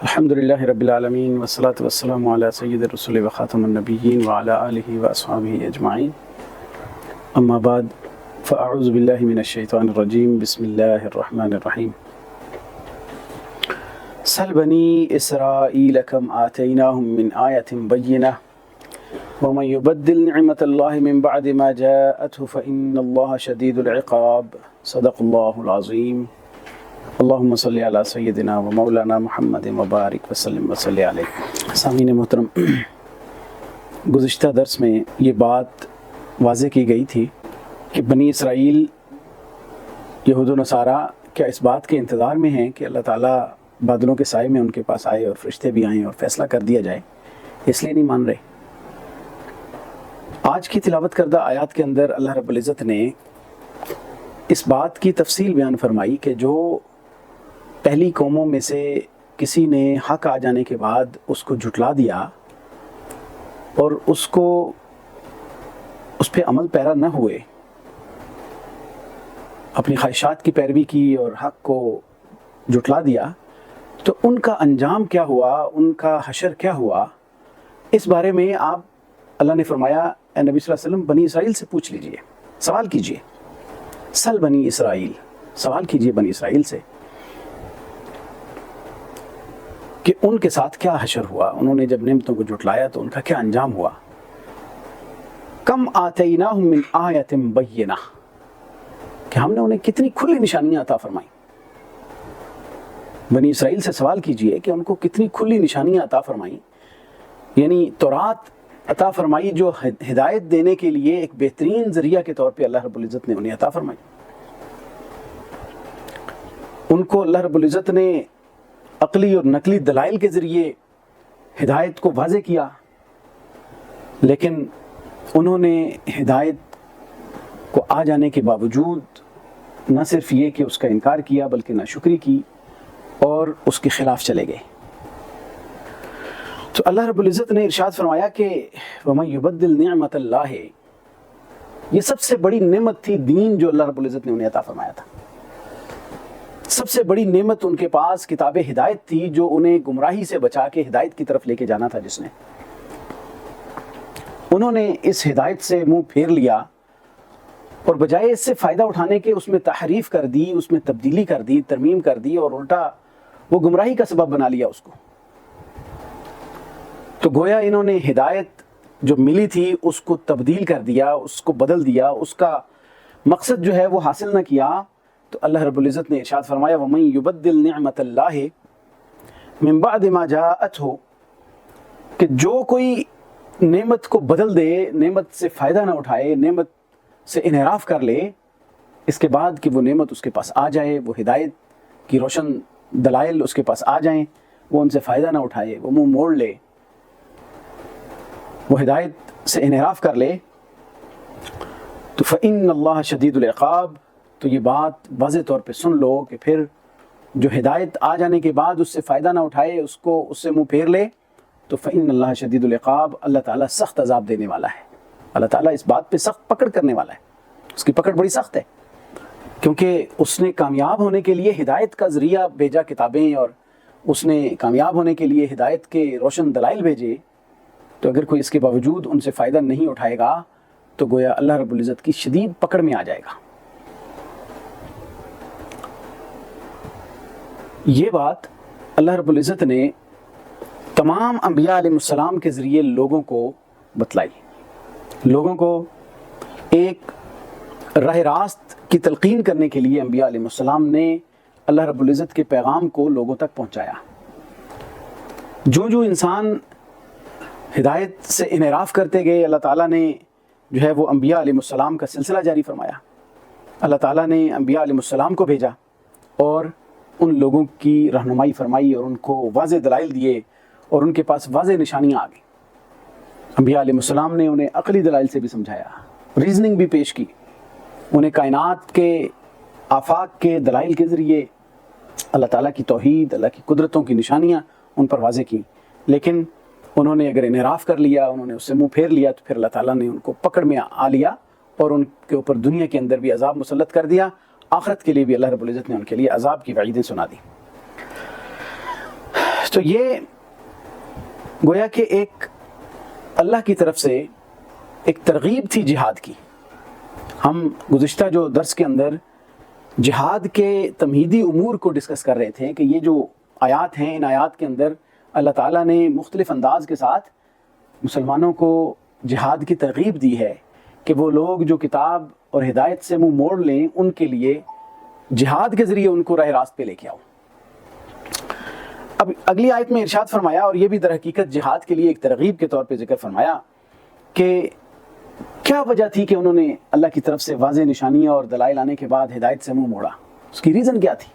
الحمد لله رب العالمين والصلاة والسلام على سيد الرسول وخاتم النبيين وعلى آله وأصحابه أجمعين أما بعد فأعوذ بالله من الشيطان الرجيم بسم الله الرحمن الرحيم سل بني إسرائيل كم آتيناهم من آية بينة ومن يبدل نعمة الله من بعد ما جاءته فإن الله شديد العقاب صدق الله العظيم اللہم صلی علی سیدنا و مولانا محمد مبارک وسلم وصلی علیہ۔ سامعین محترم، گزشتہ درس میں یہ بات واضح کی گئی تھی کہ بنی اسرائیل یہود و نصارہ کیا اس بات کے انتظار میں ہیں کہ اللہ تعالیٰ بادلوں کے سائے میں ان کے پاس آئے اور فرشتے بھی آئیں اور فیصلہ کر دیا جائے، اس لیے نہیں مان رہے۔ آج کی تلاوت کردہ آیات کے اندر اللہ رب العزت نے اس بات کی تفصیل بیان فرمائی کہ جو پہلی قوموں میں سے کسی نے حق آ جانے کے بعد اس کو جھٹلا دیا اور اس پہ عمل پیرا نہ ہوئے، اپنی خواہشات کی پیروی کی اور حق کو جھٹلا دیا، تو ان کا انجام کیا ہوا، ان کا حشر کیا ہوا، اس بارے میں اللہ نے فرمایا اے نبی صلی اللہ علیہ وسلم بنی اسرائیل سے پوچھ لیجئے، سوال کیجئے۔ سل بنی اسرائیل، سوال کیجئے بنی اسرائیل سے کہ ان کے ساتھ کیا حشر ہوا، انہوں نے جب نعمتوں کو جھٹلایا تو ان کا کیا انجام ہوا۔ کم آتیناہم من آیۃ بینہ، کہ ہم نے انہیں کتنی کھلی نشانیاں عطا فرمائیں۔ بنی اسرائیل سے سوال کیجئے کہ ان کو کتنی کھلی نشانیاں عطا فرمائیں، یعنی تورات عطا فرمائی جو ہدایت دینے کے لیے ایک بہترین ذریعہ کے طور پہ اللہ رب العزت نے انہیں عطا فرمائی۔ ان کو اللہ رب العزت نے عقلی اور نقلی دلائل کے ذریعے ہدایت کو واضح کیا، لیکن انہوں نے ہدایت کو آ جانے کے باوجود نہ صرف یہ کہ اس کا انکار کیا بلکہ ناشکری کی اور اس کے خلاف چلے گئے۔ تو اللہ رب العزت نے ارشاد فرمایا کہ وَمَن يُبَدِّلْ نِعْمَةَ اللَّهِ، یہ سب سے بڑی نعمت تھی دین جو اللہ رب العزت نے انہیں عطا فرمایا تھا۔ سب سے بڑی نعمت ان کے پاس کتاب ہدایت تھی جو انہیں گمراہی سے بچا کے ہدایت کی طرف لے کے جانا تھا، جس نے انہوں نے اس ہدایت سے منہ پھیر لیا اور بجائے اس سے فائدہ اٹھانے کے اس میں تحریف کر دی، اس میں تبدیلی کر دی، ترمیم کر دی اور الٹا وہ گمراہی کا سبب بنا لیا اس کو۔ تو گویا انہوں نے ہدایت جو ملی تھی اس کو تبدیل کر دیا، اس کو بدل دیا، اس کا مقصد جو ہے وہ حاصل نہ کیا۔ تو اللہ رب العزت نے ارشاد فرمایا وَمَن يُبَدِّلْ نِعْمَةَ اللَّهِ مِن بَعْدِ مَا جَاءَتْهُ، کہ جو کوئی نعمت کو بدل دے، نعمت سے فائدہ نہ اٹھائے، نعمت سے انحراف کر لے، اس کے بعد کہ وہ نعمت اس کے پاس آ جائے، وہ ہدایت کی روشن دلائل اس کے پاس آ جائیں، وہ ان سے فائدہ نہ اٹھائے، وہ منہ موڑ لے، وہ ہدایت سے انحراف کر لے، تو فَإِنَّ اللَّهَ شَدِيدُ الْعِقَابِ، تو یہ بات واضح طور پہ سن لو کہ پھر جو ہدایت آ جانے کے بعد اس سے فائدہ نہ اٹھائے، اس سے منہ پھیر لے، تو فَإِنَّ اللَّهَ شَدِيدُ الْعِقَابِ، اللہ تعالیٰ سخت عذاب دینے والا ہے۔ اللہ تعالیٰ اس بات پہ سخت پکڑ کرنے والا ہے، اس کی پکڑ بڑی سخت ہے، کیونکہ اس نے کامیاب ہونے کے لیے ہدایت کا ذریعہ بھیجا، کتابیں، اور اس نے کامیاب ہونے کے لیے ہدایت کے روشن دلائل بھیجے۔ تو اگر کوئی اس کے باوجود ان سے فائدہ نہیں اٹھائے گا تو گویا اللہ رب العزت کی شدید پکڑ میں آ جائے گا۔ یہ بات اللہ رب العزت نے تمام انبیاء علیہ السلام کے ذریعے لوگوں کو بتلائی، لوگوں کو ایک راہ راست کی تلقین کرنے کے لیے انبیاء علیہ السلام نے اللہ رب العزت کے پیغام کو لوگوں تک پہنچایا۔ جو انسان ہدایت سے انحراف کرتے گئے، اللہ تعالیٰ نے جو ہے وہ انبیاء علیہ السلام کا سلسلہ جاری فرمایا۔ اللہ تعالیٰ نے انبیاء علیہ السلام کو بھیجا اور ان لوگوں کی رہنمائی فرمائی اور ان کو واضح دلائل دیے اور ان کے پاس واضح نشانیاں آ گئیں۔ انبیاء علیہ السلام نے انہیں عقلی دلائل سے بھی سمجھایا، ریزننگ بھی پیش کی، انہیں کائنات کے آفاق کے دلائل کے ذریعے اللہ تعالیٰ کی توحید، اللہ کی قدرتوں کی نشانیاں ان پر واضح کی، لیکن انہوں نے اگر انحراف کر لیا، انہوں نے اس سے منہ پھیر لیا، تو پھر اللہ تعالیٰ نے ان کو پکڑ میں آ لیا اور ان کے اوپر دنیا کے اندر بھی عذاب مسلط کر دیا، آخرت کے لیے بھی اللہ رب العزت نے ان کے لیے عذاب کی وعیدیں سنا دی۔ تو یہ گویا کہ ایک اللہ کی طرف سے ایک ترغیب تھی جہاد کی. ہم گزشتہ جو درس کے اندر جہاد کے تمہیدی امور کو ڈسکس کر رہے تھے کہ یہ جو آیات ہیں، ان آیات کے اندر اللہ تعالیٰ نے مختلف انداز کے ساتھ مسلمانوں کو جہاد کی ترغیب دی ہے کہ وہ لوگ جو کتاب اور ہدایت سے منہ موڑ لیں ان کے لیے جہاد کے ذریعے ان کو راہ راست پہ لے کے آؤ. اب اگلی آیت میں ارشاد فرمایا، اور یہ بھی در حقیقت جہاد کے لیے ایک ترغیب کے طور پہ ذکر فرمایا کہ کیا وجہ تھی کہ انہوں نے اللہ کی طرف سے واضح نشانیاں اور دلائل آنے کے بعد ہدایت سے منہ موڑا. اس کی ریزن کیا تھی؟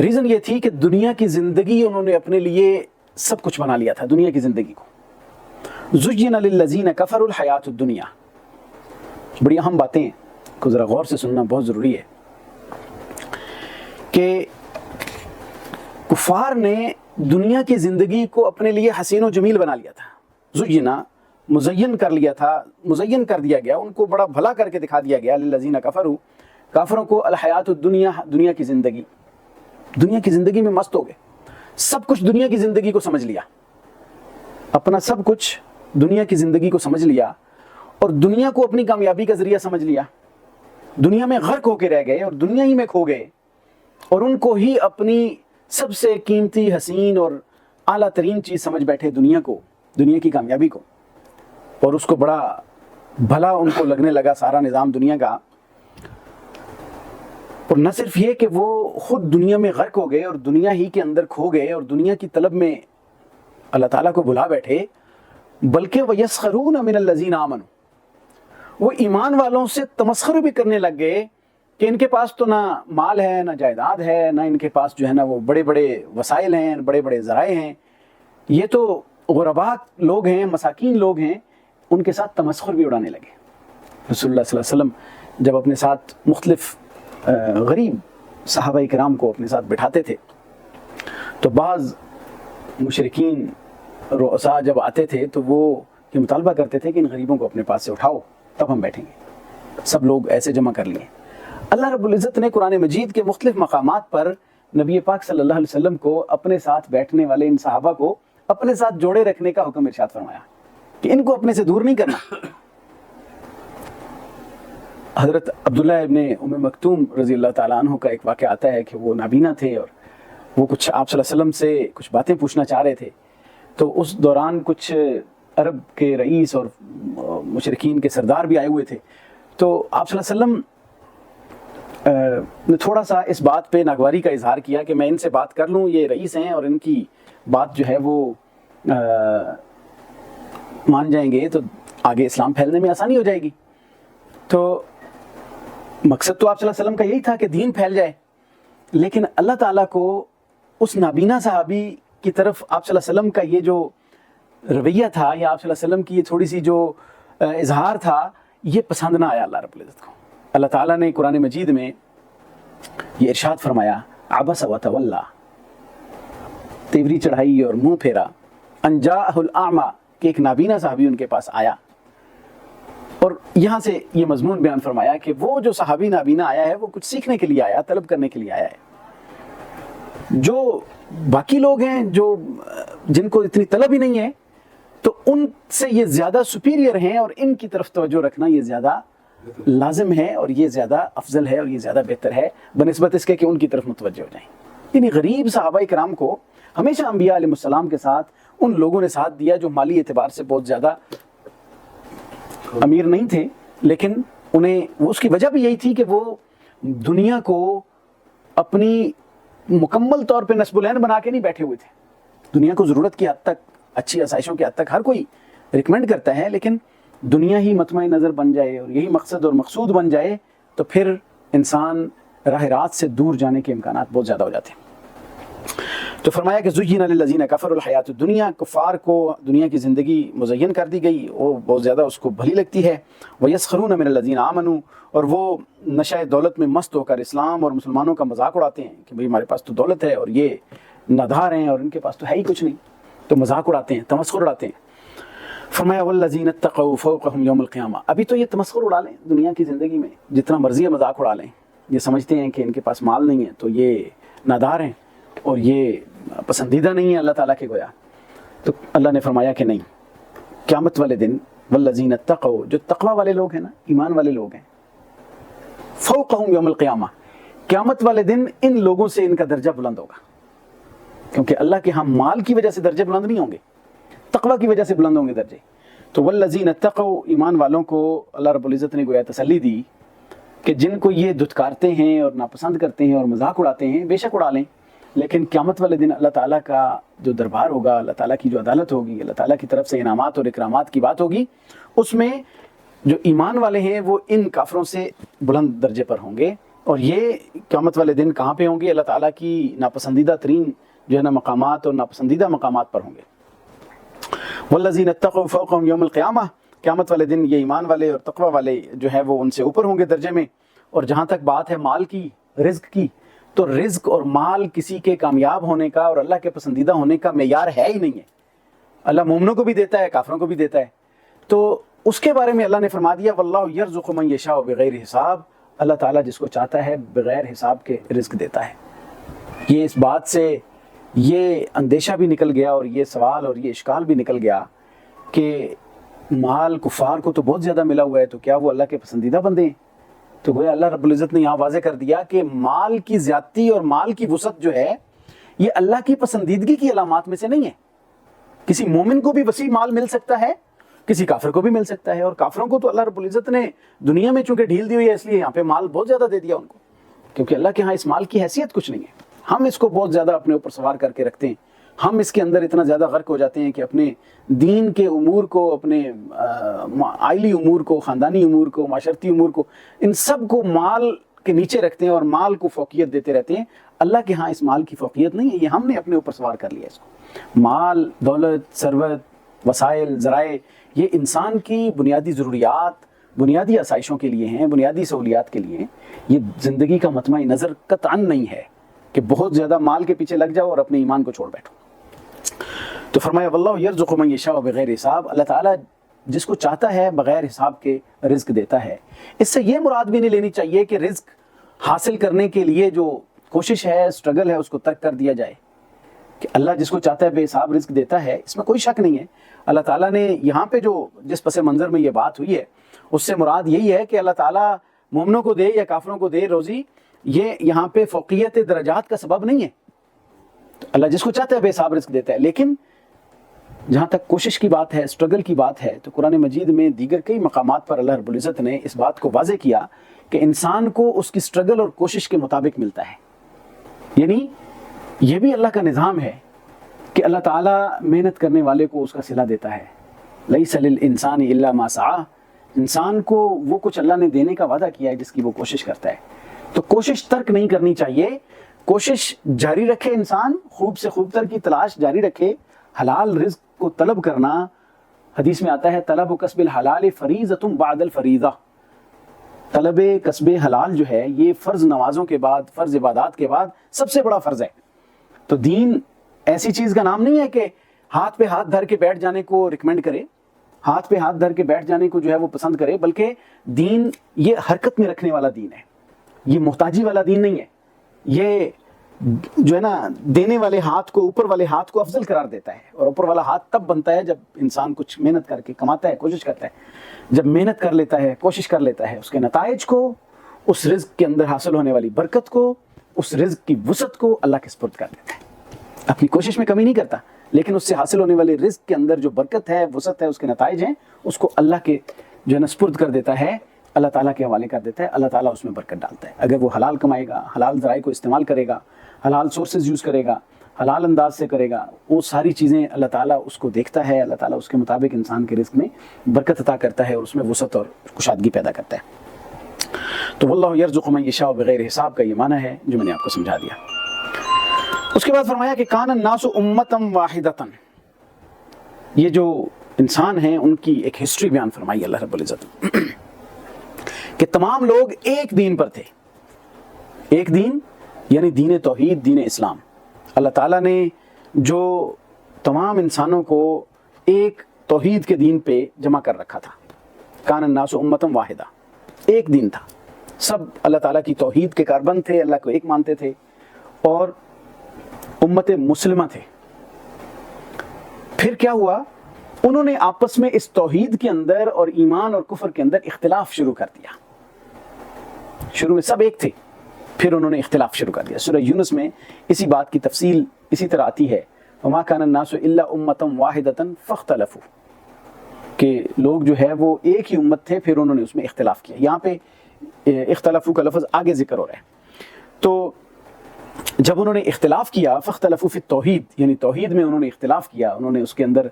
ریزن یہ تھی کہ دنیا کی زندگی انہوں نے اپنے لیے سب کچھ بنا لیا تھا. دنیا کی زندگی کو زُيِّنَ لِلَّذِينَ كَفَرُوا الْحَيَاةُ الدُّنْيَا. بڑی اہم باتیں کو ذرا غور سے سننا بہت ضروری ہے کہ کفار نے دنیا کی زندگی کو اپنے لیے حسین و جمیل بنا لیا تھا. زُيِّنَ مزین کر لیا تھا، مزین کر دیا گیا، ان کو بڑا بھلا کر کے دکھا دیا گیا. للذین کفروا، کافروں کو الحیات الدنیا، دنیا کی زندگی، دنیا کی زندگی میں مست ہو گئے، سب کچھ دنیا کی زندگی کو سمجھ لیا، اپنا سب کچھ دنیا کی زندگی کو سمجھ لیا اور دنیا کو اپنی کامیابی کا ذریعہ سمجھ لیا. دنیا میں غرق ہو کے رہ گئے اور دنیا ہی میں کھو گئے اور ان کو ہی اپنی سب سے قیمتی، حسین اور اعلیٰ ترین چیز سمجھ بیٹھے دنیا کو، دنیا کی کامیابی کو، اور اس کو بڑا بھلا ان کو لگنے لگا سارا نظام دنیا کا. اور نہ صرف یہ کہ وہ خود دنیا میں غرق ہو گئے اور دنیا ہی کے اندر کھو گئے اور دنیا کی طلب میں اللہ تعالیٰ کو بھلا بیٹھے، بلکہ وَيَسْخَرُونَ مِنَ الَّذِينَ آمَنُوا، وہ ایمان والوں سے تمسخر بھی کرنے لگ گئے کہ ان کے پاس تو نہ مال ہے، نہ جائیداد ہے، نہ ان کے پاس جو ہے نا وہ بڑے بڑے وسائل ہیں، بڑے بڑے ذرائع ہیں، یہ تو غرباء لوگ ہیں، مساکین لوگ ہیں. ان کے ساتھ تمسخر بھی اڑانے لگے. رسول اللہ صلی اللہ علیہ وسلم جب اپنے ساتھ مختلف غریب صحابہ کرام کو اپنے ساتھ بٹھاتے تھے تو بعض مشرکین رؤساء جب آتے تھے تو وہ یہ مطالبہ کرتے تھے کہ ان غریبوں کو اپنے پاس سے اٹھاؤ تب ہم بیٹھیں گے. سب لوگ ایسے جمع کر لیے. اللہ رب العزت نے قرآن مجید کے مختلف مقامات پر نبی پاک صلی اللہ علیہ وسلم کو اپنے ساتھ بیٹھنے والے ان صحابہ کو اپنے ساتھ جوڑے رکھنے کا حکم ارشاد فرمایا کہ ان کو اپنے سے دور نہیں کرنا. حضرت عبداللہ ابن ام مکتوم رضی اللہ تعالیٰ عنہ کا ایک واقعہ آتا ہے کہ وہ نابینا تھے اور وہ کچھ آپ صلی اللہ علیہ وسلم سے کچھ باتیں پوچھنا چاہ رہے تھے. تو اس دوران کچھ عرب کے رئیس اور مشرکین کے سردار بھی آئے ہوئے تھے. تو آپ صلی اللہ علیہ وسلم نے تھوڑا سا اس بات پہ ناگواری کا اظہار کیا کہ میں ان سے بات کر لوں، یہ رئیس ہیں اور ان کی بات جو ہے وہ مان جائیں گے تو آگے اسلام پھیلنے میں آسانی ہو جائے گی. تو مقصد تو آپ صلی اللہ علیہ وسلم کا یہی تھا کہ دین پھیل جائے، لیکن اللہ تعالیٰ کو اس نابینا صحابی کی طرف آپ صلی اللہ علیہ وسلم کا یہ جو رویہ تھا یا آپ صلی اللہ علیہ وسلم کی یہ تھوڑی سی جو اظہار تھا یہ پسند نہ آیا اللہ رب العزت کو. اللہ تعالیٰ نے قرآن مجید میں یہ ارشاد فرمایا عبس وتولی، تیوری چڑھائی اور منہ پھیرا، ان جاءہ الاعمی، کہ ایک نابینا صحابی ان کے پاس آیا. اور یہاں سے یہ مضمون بیان فرمایا کہ وہ جو صحابی نابینا آیا ہے وہ کچھ سیکھنے کے لیے آیا، طلب کرنے کے لیے آیا ہے. جو باقی لوگ ہیں جو جن کو اتنی طلب ہی نہیں ہے تو ان سے یہ زیادہ سپیریئر ہیں اور ان کی طرف توجہ رکھنا یہ زیادہ لازم ہے اور یہ زیادہ افضل ہے اور یہ زیادہ بہتر ہے بنسبت اس کے کہ ان کی طرف متوجہ ہو جائیں. یعنی غریب صحابہ کرام کو ہمیشہ انبیاء علیہ السلام کے ساتھ ان لوگوں نے ساتھ دیا جو مالی اعتبار سے بہت زیادہ امیر نہیں تھے، لیکن انہیں اس کی وجہ بھی یہی تھی کہ وہ دنیا کو اپنی مکمل طور پہ نصب العین بنا کے نہیں بیٹھے ہوئے تھے. دنیا کو ضرورت کی حد تک، اچھی آسائشوں کی حد تک ہر کوئی ریکمینڈ کرتا ہے، لیکن دنیا ہی مطمع نظر بن جائے اور یہی مقصد اور مقصود بن جائے تو پھر انسان راہ راست سے دور جانے کے امکانات بہت زیادہ ہو جاتے ہیں. تو فرمایا کہ زُيِّنَ لِلَّذِينَ كَفَرُوا الْحَيَاةُ الدُّنْيَا، کفار کو دنیا کی زندگی مزین کر دی گئی، وہ بہت زیادہ اس کو بھلی لگتی ہے. وَيَسْخَرُونَ مِنَ الَّذِينَ آمَنُوا، اور وہ نشہ دولت میں مست ہو کر اسلام اور مسلمانوں کا مذاق اڑاتے ہیں کہ بھئی ہمارے پاس تو دولت ہے اور یہ نادار ہیں اور ان کے پاس تو ہے ہی کچھ نہیں، تو مذاق اڑاتے ہیں، تمسخر اڑاتے ہیں. فرمایا وَالَّذِينَ اتَّقَوْا فَوْقَهُمْ يَوْمَ الْقِيَامَةِ، ابھی تو یہ تمسخر اڑا لیں دنیا کی زندگی میں، جتنا مرضی مذاق اڑا لیں، یہ سمجھتے ہیں کہ ان کے پاس مال نہیں ہے تو یہ نادار ہیں اور یہ پسندیدہ نہیں ہے اللہ تعالیٰ کے گویا. تو اللہ نے فرمایا کہ نہیں، قیامت والے دن والذین اتقوا، جو تقوی والے لوگ ہیں نا، ایمان والے لوگ ہیں، فوقہم یوم القیامہ، قیامت والے دن ان لوگوں سے ان کا درجہ بلند ہوگا. کیونکہ اللہ کے ہاں مال کی وجہ سے درجے بلند نہیں ہوں گے، تقوی کی وجہ سے بلند ہوں گے درجے. تو والذین اتقوا، ایمان والوں کو اللہ رب العزت نے گویا تسلی دی کہ جن کو یہ دھتکارتے ہیں اور ناپسند کرتے ہیں اور مذاق اڑاتے ہیں، بے شک اڑا لیں، لیکن قیامت والے دن اللہ تعالیٰ کا جو دربار ہوگا، اللہ تعالیٰ کی جو عدالت ہوگی، اللہ تعالیٰ کی طرف سے انعامات اور اکرامات کی بات ہوگی، اس میں جو ایمان والے ہیں وہ ان کافروں سے بلند درجے پر ہوں گے. اور یہ قیامت والے دن کہاں پہ ہوں گے؟ اللہ تعالیٰ کی ناپسندیدہ ترین جو ہے نا مقامات اور ناپسندیدہ مقامات پر ہوں گے. والذین اتقوا فوقہم یوم القیامہ، قیامت والے دن یہ ایمان والے اور تقوی والے جو ہے وہ ان سے اوپر ہوں گے درجے میں. اور جہاں تک بات ہے مال کی، رزق کی، تو رزق اور مال کسی کے کامیاب ہونے کا اور اللہ کے پسندیدہ ہونے کا معیار ہے ہی نہیں ہے. اللہ مومنوں کو بھی دیتا ہے، کافروں کو بھی دیتا ہے. تو اس کے بارے میں اللہ نے فرما دیا واللہ یرزق من یشاء بغیر حساب، اللہ تعالیٰ جس کو چاہتا ہے بغیر حساب کے رزق دیتا ہے. یہ اس بات سے یہ اندیشہ بھی نکل گیا اور یہ سوال اور یہ اشکال بھی نکل گیا کہ مال کفار کو تو بہت زیادہ ملا ہوا ہے، تو کیا وہ اللہ کے پسندیدہ بندے ہیں؟ تو گویا اللہ رب العزت نے یہاں واضح کر دیا کہ مال کی زیادتی اور مال کی وسعت جو ہے یہ اللہ کی پسندیدگی کی علامات میں سے نہیں ہے. کسی مومن کو بھی وسیع مال مل سکتا ہے، کسی کافر کو بھی مل سکتا ہے، اور کافروں کو تو اللہ رب العزت نے دنیا میں چونکہ ڈھیل دی ہوئی ہے اس لیے یہاں پہ مال بہت زیادہ دے دیا ان کو، کیونکہ اللہ کے ہاں اس مال کی حیثیت کچھ نہیں ہے. ہم اس کو بہت زیادہ اپنے اوپر سوار کر کے رکھتے ہیں، ہم اس کے اندر اتنا زیادہ غرق ہو جاتے ہیں کہ اپنے دین کے امور کو، اپنے عائلی امور کو، خاندانی امور کو، معاشرتی امور کو، ان سب کو مال کے نیچے رکھتے ہیں اور مال کو فوقیت دیتے رہتے ہیں. اللہ کے ہاں اس مال کی فوقیت نہیں ہے، یہ ہم نے اپنے اوپر سوار کر لیا اس کو. مال، دولت، ثروت، وسائل، ذرائع، یہ انسان کی بنیادی ضروریات، بنیادی آسائشوں کے لیے ہیں، بنیادی سہولیات کے لیے ہیں. یہ زندگی کا مطمع نظر قطعاً نہیں ہے کہ بہت زیادہ مال کے پیچھے لگ جاؤ اور اپنے ایمان کو چھوڑ بیٹھو. تو فرمایا واللہ یرزق من یشاء بغیر حساب، اللہ تعالیٰ جس کو چاہتا ہے بغیر حساب کے رزق دیتا ہے. اس سے یہ مراد بھی نہیں لینی چاہیے کہ رزق حاصل کرنے کے لیے جو کوشش ہے، اسٹرگل ہے، اس کو ترک کر دیا جائے. کہ اللہ جس کو چاہتا ہے بے حساب رزق دیتا ہے، اس میں کوئی شک نہیں ہے. اللہ تعالیٰ نے یہاں پہ جو جس پس منظر میں یہ بات ہوئی ہے اس سے مراد یہی ہے کہ اللہ تعالیٰ مومنوں کو دے یا کافروں کو دے روزی، یہ یہاں پہ فوقیت درجات کا سبب نہیں ہے. اللہ جس کو چاہتا ہے بے حساب رزق دیتا ہے. لیکن جہاں تک کوشش کی بات ہے، اسٹرگل کی بات ہے، تو قرآن مجید میں دیگر کئی مقامات پر اللہ رب العزت نے اس بات کو واضح کیا کہ انسان کو اس کی اسٹرگل اور کوشش کے مطابق ملتا ہے. یعنی یہ بھی اللہ کا نظام ہے کہ اللہ تعالیٰ محنت کرنے والے کو اس کا صلہ دیتا ہے. لیس للانسان الا ما سعی، انسان کو وہ کچھ اللہ نے دینے کا وعدہ کیا ہے جس کی وہ کوشش کرتا ہے. تو کوشش ترک نہیں کرنی چاہیے، کوشش جاری رکھے، انسان خوب سے خوب تر کی تلاش جاری رکھے. حلال رزق کو طلب کرنا، حدیث میں آتا ہے طلب کسب الحلال فریضۃ بعد الفریضہ، طلب کسب حلال جو ہے یہ فرض نمازوں کے بعد، فرض عبادات کے بعد سب سے بڑا فرض ہے. تو دین ایسی چیز کا نام نہیں ہے کہ ہاتھ پہ ہاتھ دھر کے بیٹھ جانے کو ریکمینڈ کرے، ہاتھ پہ ہاتھ دھر کے بیٹھ جانے کو جو ہے وہ پسند کرے، بلکہ دین یہ حرکت میں رکھنے والا دین ہے، یہ محتاجی والا دین نہیں ہے. یہ جو ہے نا دینے والے ہاتھ کو، اوپر والے ہاتھ کو افضل قرار دیتا ہے. اور اوپر والا ہاتھ تب بنتا ہے جب انسان کچھ محنت کر کے کماتا ہے، کوشش کرتا ہے. جب محنت کر لیتا ہے، کوشش کر لیتا ہے، اس کے نتائج کو، اس رزق کے اندر حاصل ہونے والی برکت کو، اس رزق کی وسعت کو اللہ کے سپرد کر دیتا ہے. اپنی کوشش میں کمی نہیں کرتا، لیکن اس سے حاصل ہونے والے رزق کے اندر جو برکت ہے، وسعت ہے، اس کے نتائج ہیں، اس کو اللہ کے جو ہے نا سپرد کر دیتا ہے، اللہ تعالیٰ کے حوالے کر دیتا ہے. اللہ تعالیٰ اس میں برکت ڈالتا ہے. اگر وہ حلال کمائے گا، حلال ذرائع کو استعمال کرے گا، حلال سورسز یوز کرے گا، حلال انداز سے کرے گا، وہ ساری چیزیں اللہ تعالیٰ اس کو دیکھتا ہے. اللہ تعالیٰ اس کے مطابق انسان کے رزق میں برکت عطا کرتا ہے اور اس میں وسعت اور کشادگی پیدا کرتا ہے. تو واللہ یرزق من یشاء بغیر حساب کا یہ معنی ہے جو میں نے آپ کو سمجھا دیا. اس کے بعد فرمایا کہ کان الناس امۃ واحدۃ، یہ جو انسان ہیں ان کی ایک ہسٹری بیان فرمائی اللہ رب العزت کہ تمام لوگ ایک دین پر تھے. ایک دین یعنی دین توحید، دین اسلام. اللہ تعالیٰ نے جو تمام انسانوں کو ایک توحید کے دین پہ جمع کر رکھا تھا. کان الناس امۃ واحدہ، ایک دین تھا. سب اللہ تعالیٰ کی توحید کے کاربند تھے، اللہ کو ایک مانتے تھے. اور امت مسلمہ تھے. پھر کیا ہوا؟ انہوں نے آپس میں اس توحید کے اندر اور ایمان اور کفر کے اندر اختلاف شروع کر دیا. شروع میں سب ایک تھے، پھر انہوں نے اختلاف شروع کر دیا. سورہ یونس میں اسی بات کی تفصیل اسی طرح آتی ہے، وَمَا كَانَ النَّاسُ إِلَّا أُمَّةً وَاحِدَةً فَاخْتَلَفُوا، کہ لوگ جو ہے وہ ایک ہی امت تھے، پھر انہوں نے اس میں اختلاف کیا. یہاں پہ اختلافو کا لفظ آگے ذکر ہو رہا ہے. تو جب انہوں نے اختلاف کیا، فاختلفوا فی التوحید، یعنی توحید میں انہوں نے اختلاف کیا، انہوں نے اس کے اندر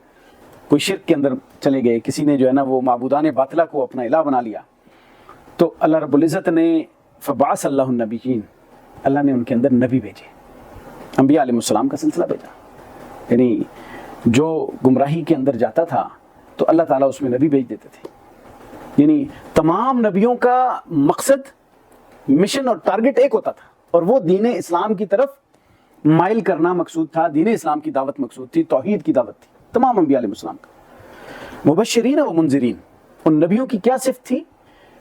کوئی شرک کے اندر چلے گئے، کسی نے جو ہے نا وہ معبودان باطلہ کو اپنا الہ بنا لیا. تو اللہ رب العزت نے فبعث اللہ النبیین، اللہ نے ان کے اندر نبی بھیجے، انبیاء علیہ السلام کا سلسلہ بھیجا. یعنی جو گمراہی کے اندر جاتا تھا تو اللہ تعالیٰ اس میں نبی بھیج دیتے تھے. یعنی تمام نبیوں کا مقصد، مشن اور ٹارگٹ ایک ہوتا تھا، اور وہ دین اسلام کی طرف مائل کرنا مقصود تھا. دین اسلام کی دعوت مقصود تھی، توحید کی دعوت تھی تمام انبیاء علیہ السلام کا. مبشرین و منذرین، ان نبیوں کی کیا صفت تھی؟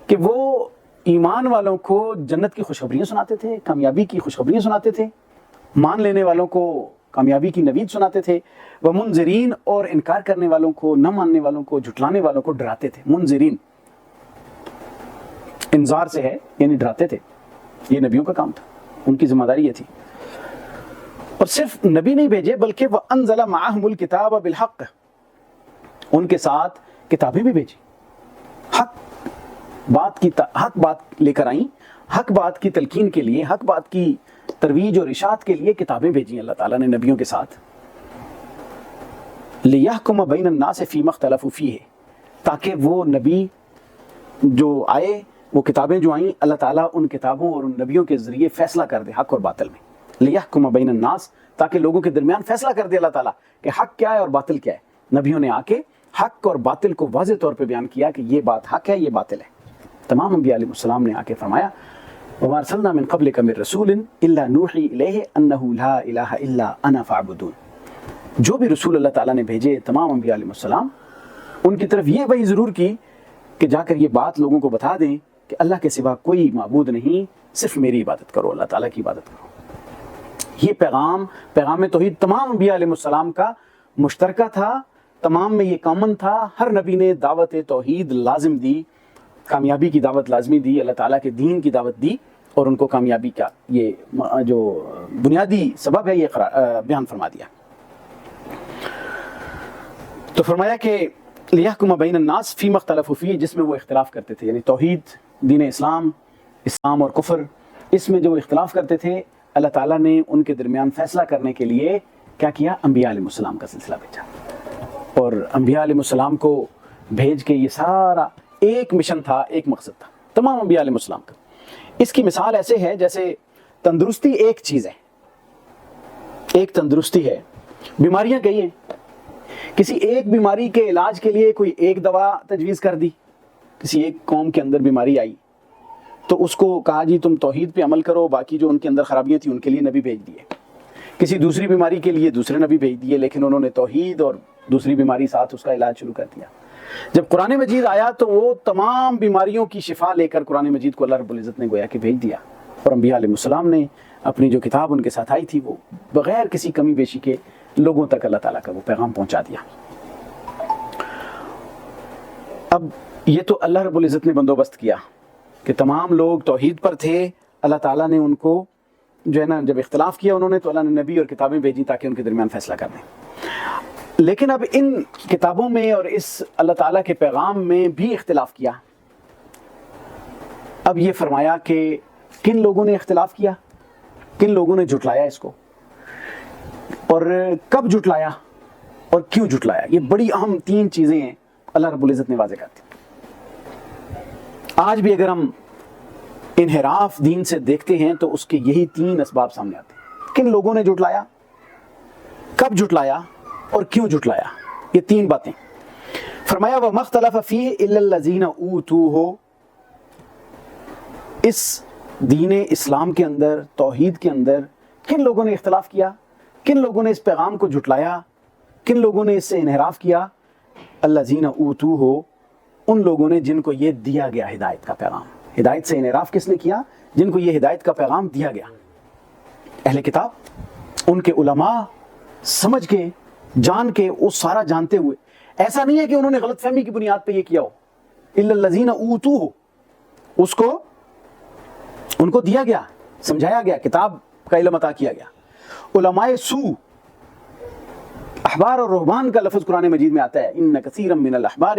کہ وہ ایمان والوں کو جنت کی خوشخبریاں سناتے تھے، کامیابی کی خوشخبریاں سناتے تھے، مان لینے والوں کو کامیابی کی نوید سناتے تھے. وہ منذرین، اور انکار کرنے والوں کو، نہ ماننے والوں کو، جھٹلانے والوں کو ڈراتے تھے. منذرین انذار سے ہے، یعنی ڈراتے تھے. یہ نبیوں کا کام تھا، ان کی ذمہ داری یہ تھی. اور صرف نبی نہیں بھیجے بلکہ وَأَنزَلَ مَعَهُمُ الْكِتَابَ بِالْحَقِّ، ان کے ساتھ کتابیں بھی بھیجی، حق بات لے کر آئیں، حق بات کی تلقین کے لیے، حق بات کی ترویج اور اشاعت کے لیے کتابیں بھیجی اللہ تعالیٰ نے نبیوں کے ساتھ. لِيَحْكُمَ بَيْنَ النَّاسِ فِيمَا اخْتَلَفُوا فِيهِ، تاکہ وہ نبی جو آئے، وہ کتابیں جو آئیں، اللہ تعالیٰ ان کتابوں اور ان نبیوں کے ذریعے فیصلہ کر دے حق اور باطل میں. لِيَحْكُمَ بَيْنَ النَّاسِ، تاکہ لوگوں کے درمیان فیصلہ کر دے اللہ تعالیٰ کہ حق کیا ہے اور باطل کیا ہے. نبیوں نے آ کے حق اور باطل کو واضح طور پہ بیان کیا کہ یہ بات حق ہے، یہ باطل ہے. تمام انبیاء علیہ السلام نے آ کے فرمایا وَمَا أَرْسَلْنَا مِن قَبْلِكَ مِن رَسُولٍ إِلَّا نُوحِي إِلَيْهِ أَنَّهُ لَا إِلَهَ إِلَّا أَنَا فَاعْبُدُونِ. جو بھی رسول اللہ تعالیٰ نے بھیجے تمام انبیاء علیہ السلام، ان کی طرف یہ وحی ضرور کی کہ جا کر یہ بات لوگوں کو بتا دیں کہ اللہ کے سوا کوئی معبود نہیں، صرف میری عبادت کرو، اللہ تعالیٰ کی عبادت کرو. یہ پیغام توحید تمام انبیاء علیہ السلام کا مشترکہ تھا، تمام میں یہ کامن تھا. ہر نبی نے دعوت توحید لازم دی، کامیابی کی دعوت لازمی دی، اللہ تعالیٰ کے دین کی دعوت دی، اور ان کو کامیابی کا یہ جو بنیادی سبب ہے یہ بیان فرما دیا. تو فرمایا کہ لِيَحْكُمَ بَيْنَ النَّاسِ فِيمَا اخْتَلَفُوا فِيهِ، جس میں وہ اختلاف کرتے تھے، یعنی توحید، دین اسلام اور کفر، اس میں جو اختلاف کرتے تھے، اللہ تعالیٰ نے ان کے درمیان فیصلہ کرنے کے لیے کیا کیا؟ انبیاء علیہ السلام کا سلسلہ بھیجا. اور انبیاء علیہ السلام کو بھیج کے یہ سارا ایک مشن تھا، ایک مقصد تھا تمام انبیاء علیہ السلام کا. اس کی مثال ایسے ہے جیسے تندرستی ایک چیز ہے، ایک تندرستی ہے. بیماریاں کئی ہیں، کسی ایک بیماری کے علاج کے لیے کوئی ایک دوا تجویز کر دی. کسی ایک قوم کے اندر بیماری آئی تو اس کو کہا جی تم توحید پہ عمل کرو، باقی جو ان کے اندر خرابیاں تھیں ان کے لیے نبی بھیج دیے. کسی دوسری بیماری کے لیے دوسرے نبی بھیج دیے، لیکن انہوں نے توحید اور دوسری بیماری ساتھ اس کا علاج شروع کر دیا. جب قرآن مجید آیا تو وہ تمام بیماریوں کی شفا لے کر قرآن مجید کو اللہ رب العزت نے گویا کہ بھیج دیا. اور انبیاء علیہ السلام نے اپنی جو کتاب ان کے ساتھ آئی تھی وہ بغیر کسی کمی بیشی کے لوگوں تک اللہ تعالیٰ کا وہ پیغام پہنچا دیا. اب یہ تو اللہ رب العزت نے بندوبست کیا کہ تمام لوگ توحید پر تھے، اللہ تعالیٰ نے ان کو جو ہے نا جب اختلاف کیا انہوں نے تو اللہ نے نبی اور کتابیں بھیجی تاکہ ان کے درمیان فیصلہ کر دیں. لیکن اب ان کتابوں میں اور اس اللہ تعالیٰ کے پیغام میں بھی اختلاف کیا. اب یہ فرمایا کہ کن لوگوں نے اختلاف کیا، کن لوگوں نے جھٹلایا اس کو، اور کب جھٹلایا اور کیوں جھٹلایا. یہ بڑی اہم 3 چیزیں ہیں اللہ رب العزت نے واضح کر دی. آج بھی اگر ہم انحراف دین سے دیکھتے ہیں تو اس کے یہی 3 اسباب سامنے آتے ہیں. کن لوگوں نے جھٹلایا، کب جھٹلایا اور کیوں جھٹلایا. یہ 3 باتیں فرمایا. وَمَا اخْتَلَفَ فِيهِ إِلَّا الَّذِينَ أُوتُوهُ، اس دین اسلام کے اندر، توحید کے اندر کن لوگوں نے اختلاف کیا، کن لوگوں نے اس پیغام کو جھٹلایا، کن لوگوں نے اس سے انحراف کیا. الَّذِينَ أُوتُوهُ، ان لوگوں نے جن کو یہ دیا گیا ہدایت کا پیغام. ہدایت سے انحراف کس نے کیا؟ جن کو یہ ہدایت کا پیغام دیا گیا. اہل کتاب ان کے علماء سمجھ کے جان کے وہ سارا جانتے ہوئے، ایسا نہیں ہے کہ انہوں نے غلط فہمی کی بنیاد پہ یہ کیا ہو، الا الذین اوتوہ، اس کو ان کو دیا گیا، سمجھایا گیا، کتاب کا علم عطا کیا گیا۔ علماء سو، احبار اور رہبان کا لفظ قرآن مجید میں آتا ہے، ان کثیرا من الاحبار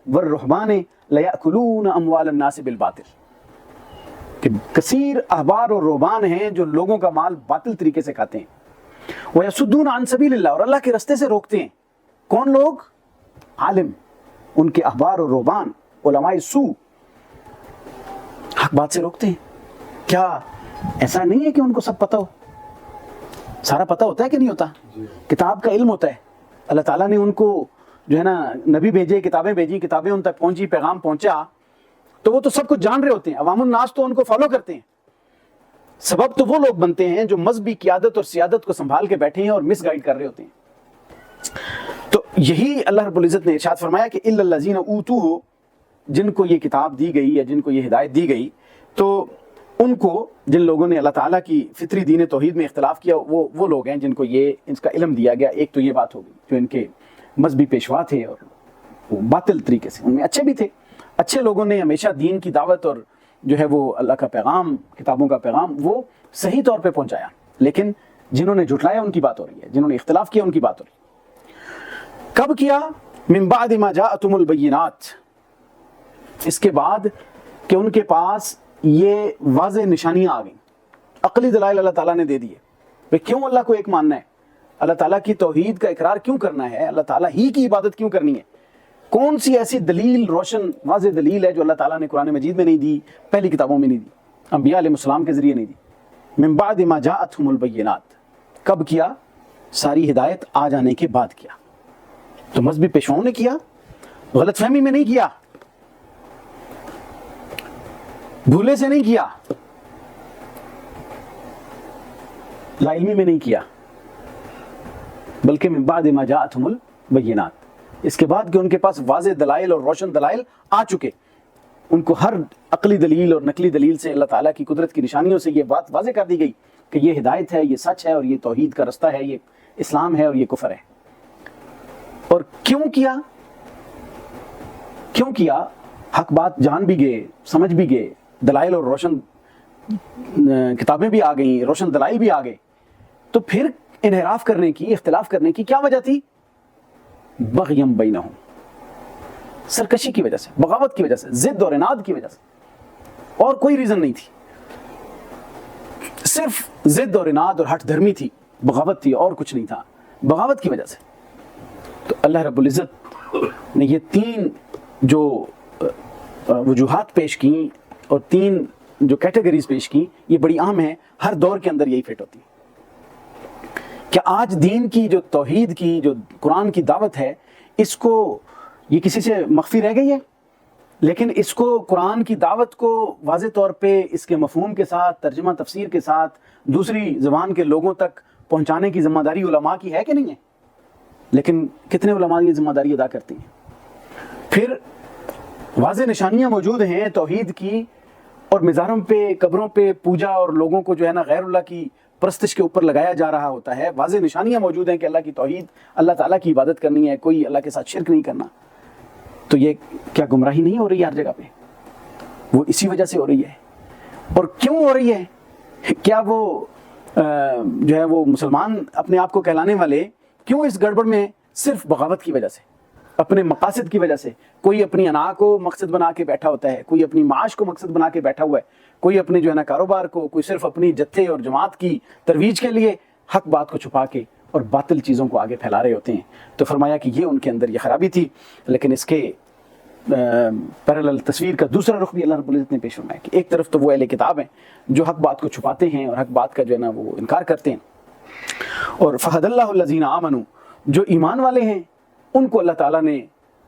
والرہبان لیأکلون اموال الناس بالباطل، کہ کثیر احبار اور رہبان ہیں جو لوگوں کا مال باطل طریقے سے کھاتے ہیں، وَيَصُدُّونَ عَن سَبِيلِ اللَّهِ، اور اللہ کے رستے سے روکتے ہیں۔ کون لوگ؟ عالم، ان کے احبار اور رہبان، علماء سو، حق بات سے روکتے ہیں۔ کیا ایسا نہیں ہے کہ ان کو سب پتہ ہو؟ سارا پتہ ہوتا ہے کہ نہیں ہوتا؟ کتاب کا علم ہوتا ہے، اللہ تعالیٰ نے ان کو جو ہے نا نبی بھیجے، کتابیں بھیجی، کتابیں ان تک پہنچی، پیغام پہنچا، تو وہ تو سب کچھ جان رہے ہوتے ہیں، عوام الناس تو ان کو فالو کرتے ہیں۔ سبب تو وہ لوگ بنتے ہیں جو مذہبی قیادت اور سیادت کو سنبھال کے بیٹھے ہیں اور مس گائیڈ کر رہے ہوتے ہیں۔ تو یہی اللہ رب العزت نے ارشاد فرمایا کہ الا الذین اوتوہ، جن کو یہ کتاب دی گئی یا جن کو یہ ہدایت دی گئی، تو ان کو، جن لوگوں نے اللہ تعالیٰ کی فطری دین توحید میں اختلاف کیا، وہ لوگ ہیں جن کو یہ اس کا علم دیا گیا۔ ایک تو یہ بات ہوگی جو ان کے مذہبی پیشوا تھے اور وہ باطل طریقے سے، ان میں اچھے بھی تھے، اچھے لوگوں نے ہمیشہ دین کی دعوت اور جو ہے وہ اللہ کا پیغام، کتابوں کا پیغام وہ صحیح طور پہ پہنچایا، لیکن جنہوں نے جھٹلایا ان کی بات ہو رہی ہے، جنہوں نے اختلاف کیا ان کی بات ہو رہی ہے۔ کب کیا؟ من بعد ما جاءتهم البینات، اس کے بعد کہ ان کے پاس یہ واضح نشانیاں آ گئیں، عقلی دلائل اللہ تعالیٰ نے دے دیے۔ بھئی کیوں اللہ کو ایک ماننا ہے؟ اللہ تعالیٰ کی توحید کا اقرار کیوں کرنا ہے؟ اللہ تعالیٰ ہی کی عبادت کیوں کرنی ہے؟ کون سی ایسی دلیل، روشن واضح دلیل ہے جو اللہ تعالیٰ نے قرآن مجید میں نہیں دی، پہلی کتابوں میں نہیں دی، انبیاء علیہ السلام کے ذریعے نہیں دی؟ من بعد ما جاءتهم البینات، کب کیا؟ ساری ہدایت آ جانے کے بعد کیا۔ تو مذہبی پیشواؤں نے کیا، غلط فہمی میں نہیں کیا، بھولے سے نہیں کیا، لا علمی میں نہیں کیا، بلکہ من بعد ما جاءتهم البینات، اس کے بعد کہ ان کے پاس واضح دلائل اور روشن دلائل آ چکے، ان کو ہر عقلی دلیل اور نقلی دلیل سے، اللہ تعالیٰ کی قدرت کی نشانیوں سے یہ بات واضح کر دی گئی کہ یہ ہدایت ہے، یہ سچ ہے، اور یہ توحید کا رستہ ہے، یہ اسلام ہے اور یہ کفر ہے۔ اور کیوں کیا؟ کیوں کیا؟ حق بات جان بھی گئے، سمجھ بھی گئے، دلائل اور روشن کتابیں بھی آ گئیں، روشن دلائل بھی آ گئے، تو پھر انحراف کرنے کی، اختلاف کرنے کی کیا وجہ تھی؟ بغیم بینہم، سرکشی کی وجہ سے، بغاوت کی وجہ سے، ضد اور عناد کی وجہ سے، اور کوئی ریزن نہیں تھی، صرف ضد اور عناد اور ہٹ دھرمی تھی، بغاوت تھی، اور کچھ نہیں تھا، بغاوت کی وجہ سے۔ تو اللہ رب العزت نے یہ تین جو وجوہات پیش کی اور تین جو کیٹیگریز پیش کی، یہ بڑی عام ہیں، ہر دور کے اندر یہی فٹ ہوتی ہے۔ کہ آج دین کی جو توحید کی، جو قرآن کی دعوت ہے، اس کو یہ کسی سے مخفی رہ گئی ہے، لیکن اس کو، قرآن کی دعوت کو واضح طور پہ اس کے مفہوم کے ساتھ، ترجمہ تفسیر کے ساتھ، دوسری زبان کے لوگوں تک پہنچانے کی ذمہ داری علماء کی ہے کہ نہیں ہے؟ لیکن کتنے علماء یہ ذمہ داری ادا کرتے ہیں؟ پھر واضح نشانیاں موجود ہیں توحید کی، اور مزاروں پہ، قبروں پہ پوجا اور لوگوں کو جو ہے نا غیر اللہ کی پرستش کے اوپر لگایا جا رہا ہوتا ہے، واضح نشانیاں موجود ہیں کہ اللہ کی توحید، اللہ تعالیٰ کی عبادت کرنی ہے، کوئی اللہ کے ساتھ شرک نہیں کرنا، تو یہ کیا گمراہی نہیں ہو رہی ہے ہر جگہ پہ؟ وہ اسی وجہ سے ہو رہی ہے۔ اور کیوں ہو رہی ہے؟ کیا وہ جو ہے وہ مسلمان اپنے آپ کو کہلانے والے کیوں اس گڑبڑ میں؟ صرف بغاوت کی وجہ سے، اپنے مقاصد کی وجہ سے۔ کوئی اپنی انا کو مقصد بنا کے بیٹھا ہوتا ہے، کوئی اپنی معاش کو مقصد بنا کے بیٹھا ہوا ہے، کوئی اپنے جو ہے نا کاروبار کو، کوئی صرف اپنی جتھے اور جماعت کی ترویج کے لیے حق بات کو چھپا کے اور باطل چیزوں کو آگے پھیلا رہے ہوتے ہیں۔ تو فرمایا کہ یہ ان کے اندر یہ خرابی تھی، لیکن اس کے پیرالل تصویر کا دوسرا رخ بھی اللہ رب العزت نے پیش فرمایا کہ ایک طرف تو وہ اہل کتاب ہیں جو حق بات کو چھپاتے ہیں اور حق بات کا جو ہے نا وہ انکار کرتے ہیں، اور فہد اللہ الذین آمنوا، جو ایمان والے ہیں ان کو اللہ تعالیٰ نے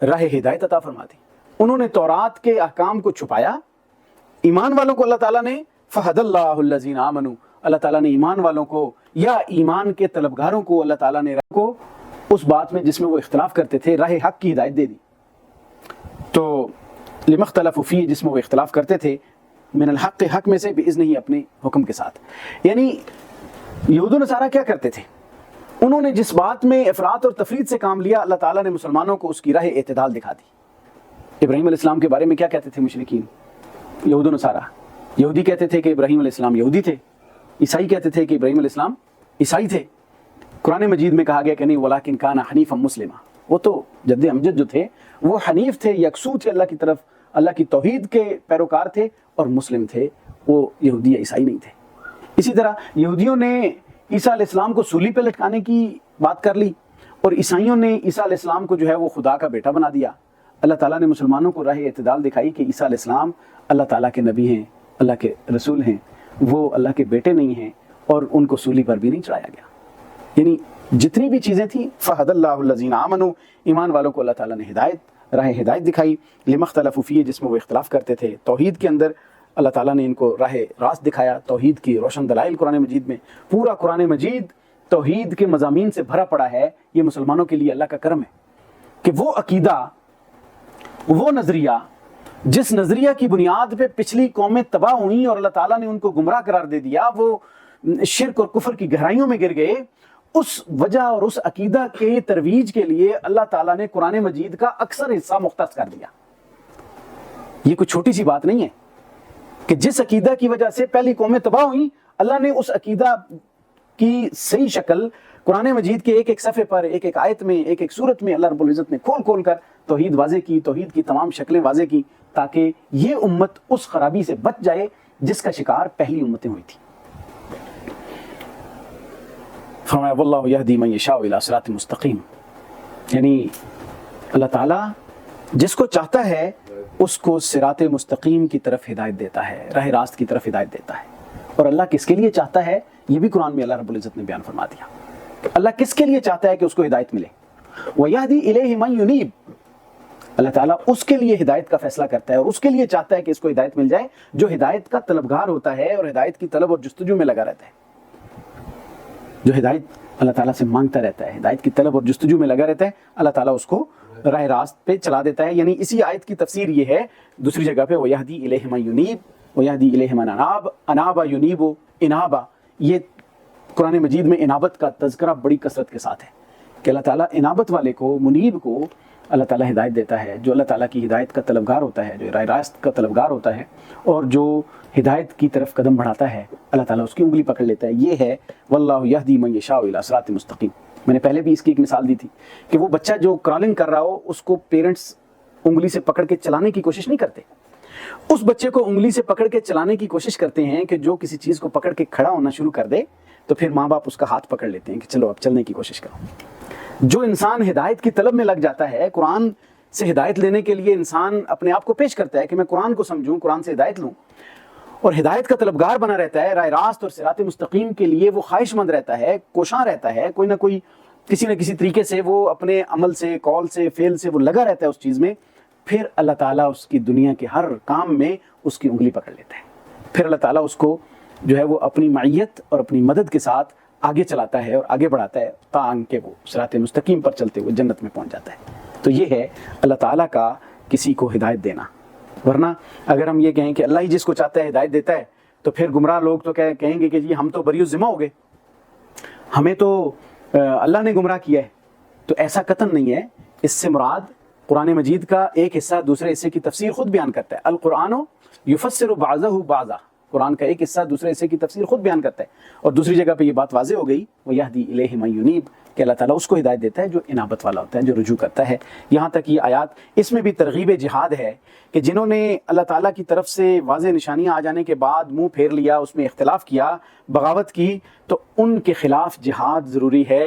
راہ ہدایت عطا فرما دی۔ انہوں نے تورات کے احکام کو چھپایا، ایمان والوں کو اللہ تعالیٰ نے فہد اللہ الذین آمنوا، اللہ تعالیٰ نے ایمان والوں کو یا ایمان کے طلبگاروں کو اللہ تعالیٰ نے کو اس بات میں جس میں وہ اختلاف کرتے تھے راہ حق کی ہدایت دے دی۔ تو لما اختلفوا فیہ، جس میں وہ اختلاف کرتے تھے، من الحق، حق میں سے، باذنہ، اپنے حکم کے ساتھ۔ یعنی یہود و نصارہ کیا کرتے تھے؟ انہوں نے جس بات میں افراط اور تفریط سے کام لیا، اللہ تعالیٰ نے مسلمانوں کو اس کی راہ اعتدال دکھا دی۔ ابراہیم علیہ السلام کے بارے میں کیا کہتے تھے مشرکین؟ یہود و نصارہ، یہودی کہتے تھے کہ ابراہیم علیہ السلام یہودی تھے، عیسائی کہتے تھے کہ ابراہیم علیہ السلام عیسائی تھے۔ قرآن مجید میں کہا گیا کہ نہیں، وَلَٰكِن كَانَ حَنِيفًا مُسْلِمًا، وہ تو جد امجد جو تھے وہ حنیف تھے، یکسو تھے اللہ کی طرف، اللہ کی توحید کے پیروکار تھے اور مسلم تھے، وہ یہودی یا عیسائی نہیں تھے۔ اسی طرح یہودیوں نے عیسیٰ علیہ السلام کو سولی پہ لٹکانے کی بات کر لی، اور عیسائیوں نے عیسیٰ علیہ السلام کو جو ہے وہ خدا کا بیٹا بنا دیا۔ اللہ تعالیٰ نے مسلمانوں کو راہ اعتدال دکھائی کہ عیسیٰ علیہ السلام اللہ تعالیٰ کے نبی ہیں، اللہ کے رسول ہیں، وہ اللہ کے بیٹے نہیں ہیں، اور ان کو سولی پر بھی نہیں چڑھایا گیا۔ یعنی جتنی بھی چیزیں تھیں، فَهَدَى اللَّهُ الَّذِينَ آمَنُوا، ایمان والوں کو اللہ تعالیٰ نے راہ ہدایت دکھائی، لِمَا اخْتَلَفُوا فِيهِ، جس میں وہ اختلاف کرتے تھے۔ توحید کے اندر اللہ تعالیٰ نے ان کو راہ راست دکھایا، توحید کی روشن دلائل قرآن مجید میں، پورا قرآن مجید توحید کے مضامین سے بھرا پڑا ہے۔ یہ مسلمانوں کے لیے اللہ کا کرم ہے کہ وہ عقیدہ، وہ نظریہ، جس نظریہ کی بنیاد پہ پچھلی قومیں تباہ ہوئیں اور اللہ تعالیٰ نے ان کو گمراہ قرار دے دیا، وہ شرک اور کفر کی گہرائیوں میں گر گئے، اس وجہ اور اس عقیدہ کے ترویج کے لیے اللہ تعالیٰ نے قرآن مجید کا اکثر حصہ مختص کر دیا۔ یہ کوئی چھوٹی سی بات نہیں ہے کہ جس عقیدہ کی وجہ سے پہلی قومیں تباہ ہوئیں، اللہ نے اس عقیدہ کی صحیح شکل قرآن مجید کے ایک ایک صفحے پر، ایک ایک آیت میں، ایک ایک سورت میں اللہ رب العزت نے کھول کھول کر توحید واضح کی، توحید کی تمام شکلیں واضح کی، تاکہ یہ امت اس خرابی سے بچ جائے جس کا شکار پہلی امتیں ہوئی تھیں۔ فرمایا واللہ یہدی من یشاء الی صراط مستقیم، یعنی اللہ تعالیٰ جس کو چاہتا ہے اس کو صراط مستقیم کی طرف ہدایت دیتا ہے، راہ راست کی طرف ہدایت دیتا ہے۔ اور اللہ کس کے لیے چاہتا ہے، یہ بھی قرآن میں اللہ رب العزت نے بیان فرما دیا کہ اللہ کس کے لیے چاہتا ہے کہ اس کو ہدایت ملے۔ وَيَهْدِي إِلَيْهِ مَن يُنِيبُ، اللہ تعالیٰ اس کے لیے ہدایت کا فیصلہ کرتا ہے اور اس کے لیے چاہتا ہے کہ اس کو ہدایت مل جائے، جو ہدایت کا طلبگار ہوتا ہے اور ہدایت کی طلب اور جستجو میں لگا رہتا ہے، جو ہدایت اللہ تعالیٰ سے مانگتا رہتا ہے، ہدایت کی طلب اور جستجو میں لگا رہتا ہے، اللہ تعالیٰ اس کو راہ راست پہ چلا دیتا ہے۔ یعنی اسی آیت کی تفسیر یہ ہے دوسری جگہ پہ، وَيَهْدِي إِلَيْهِ مَن يُنِيبُ وَيَهْدِي إِلَيْهِ مَن أَنَابَ يُنِيبُ إِنَابَ، یہ قرآن مجید میں انابت کا تذکرہ بڑی کثرت کے ساتھ ہے کہ اللہ تعالیٰ انابت والے کو، منیب کو اللہ تعالیٰ ہدایت دیتا ہے، جو اللہ تعالیٰ کی ہدایت کا طلبگار ہوتا ہے، جو راہ راست کا طلبگار ہوتا ہے اور جو ہدایت کی طرف قدم بڑھاتا ہے، اللہ تعالیٰ اس کی انگلی پکڑ لیتا ہے۔ یہ ہے واللہ یہدی من یشاء الی صراط مستقیم۔ میں نے پہلے بھی اس کی ایک مثال دی تھی کہ وہ بچہ جو کرالنگ کر رہا ہو، اس کو پیرنٹس انگلی سے پکڑ کے چلانے کی کوشش نہیں کرتے، اس بچے کو انگلی سے پکڑ کے چلانے کی کوشش کرتے ہیں کہ جو کسی چیز کو پکڑ کے کھڑا ہونا شروع کر دے تو پھر ماں باپ اس کا ہاتھ پکڑ لیتے ہیں کہ چلو اب چلنے کی کوشش کرو۔ جو انسان ہدایت کی طلب میں لگ جاتا ہے، قرآن سے ہدایت لینے کے لیے انسان اپنے آپ کو پیش کرتا ہے کہ میں قرآن کو سمجھوں، قرآن سے ہدایت لوں، اور ہدایت کا طلبگار بنا رہتا ہے، راہ راست اور صراط مستقیم کے لیے وہ خواہش مند رہتا ہے، کوشاں رہتا ہے، کوئی نہ کوئی کسی نہ کسی طریقے سے وہ اپنے عمل سے، قول سے، فعل سے وہ لگا رہتا ہے اس چیز میں، پھر اللہ تعالیٰ اس کی دنیا کے ہر کام میں اس کی انگلی پکڑ لیتا ہے، پھر اللہ تعالیٰ اس کو جو ہے وہ اپنی معیت اور اپنی مدد کے ساتھ آگے چلاتا ہے اور آگے بڑھاتا ہے تاکہ وہ صراط مستقیم پر چلتے ہوئے جنت میں پہنچ جاتا ہے۔ تو یہ ہے اللہ تعالیٰ کا کسی کو ہدایت دینا۔ ورنہ اگر ہم یہ کہیں کہ اللہ ہی جس کو چاہتا ہے ہدایت دیتا ہے، تو پھر گمراہ لوگ تو کہیں گے کہ جی ہم تو بری الذمہ ہو گئے، ہمیں تو اللہ نے گمراہ کیا ہے۔ تو ایسا قطعاً نہیں ہے، اس سے مراد قرآن مجید کا ایک حصہ دوسرے حصے کی تفسیر خود بیان کرتا ہے۔ القرآن یفسر بعضہ بعضا، قرآن کا ایک حصہ دوسرے حصے کی تفسیر خود بیان کرتا ہے۔ اور دوسری جگہ پہ یہ بات واضح ہو گئی، وَيَهْدِي إِلَيْهِ مَن يُنِيبُ، کہ اللہ تعالیٰ اس کو ہدایت دیتا ہے جو انابت والا ہوتا ہے، جو رجوع کرتا ہے۔ یہاں تک یہ آیات، اس میں بھی ترغیب جہاد ہے کہ جنہوں نے اللہ تعالیٰ کی طرف سے واضح نشانیاں آ جانے کے بعد منہ پھیر لیا، اس میں اختلاف کیا، بغاوت کی، تو ان کے خلاف جہاد ضروری ہے۔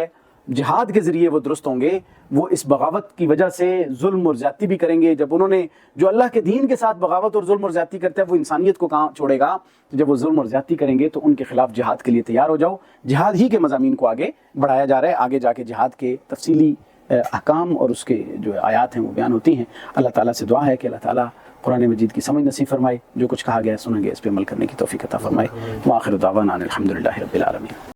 جہاد کے ذریعے وہ درست ہوں گے۔ وہ اس بغاوت کی وجہ سے ظلم اور زیادتی بھی کریں گے۔ جب انہوں نے جو اللہ کے دین کے ساتھ بغاوت اور ظلم اور زیادتی کرتا ہے، وہ انسانیت کو کہاں چھوڑے گا؟ جب وہ ظلم اور زیادتی کریں گے تو ان کے خلاف جہاد کے لیے تیار ہو جاؤ۔ جہاد ہی کے مضامین کو آگے بڑھایا جا رہا ہے، آگے جا کے جہاد کے تفصیلی احکام اور اس کے جو آیات ہیں وہ بیان ہوتی ہیں۔ اللہ تعالیٰ سے دعا ہے کہ اللہ تعالیٰ قرآن مجید کی سمجھ نصیب فرمائے، جو کچھ کہا گیا ہے سنیں گے اس پہ عمل کرنے کی توفیق عطا فرمائے۔ وآخر دعوانا الحمدللہ رب العالمین۔